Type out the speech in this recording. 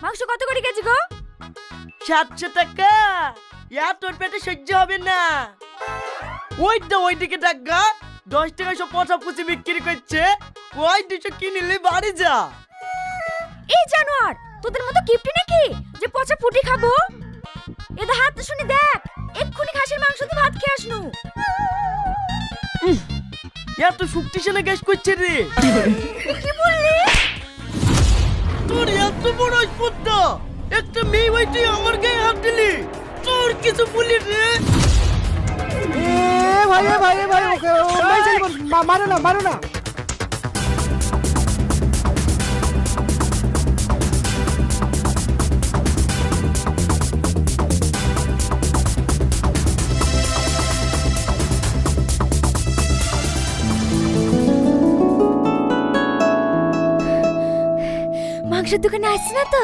মাংস কত করে কেজি গো? 700 টাকা। তোর পেটে সহ্য হবে না। ওইদিকে টাকা 10 টাকা সব পচা পুচি বিক্রি করছে। ওই 200 কিনলে বাড়ি যা। এই জানোয়ার, তোদের মতো কিপটি নাকি যে পচা ফুটি খাবো? এদের হাত তো শুনি দেখ, এক্ষুনি খাসির মাংস দিয়ে ভাত খেয়ে আসনু। এত শক্তিশালী গ্যাস করছে রে। কি বললি? তোর এত বড় স্পর্ধা, একটা মেয়ে ভাই তুই আমার গায়ে হাত দিলি, তোর কিছু বলি রে। ভাই ওকে মারো না। মাংসের দোকানে আসছে না তো?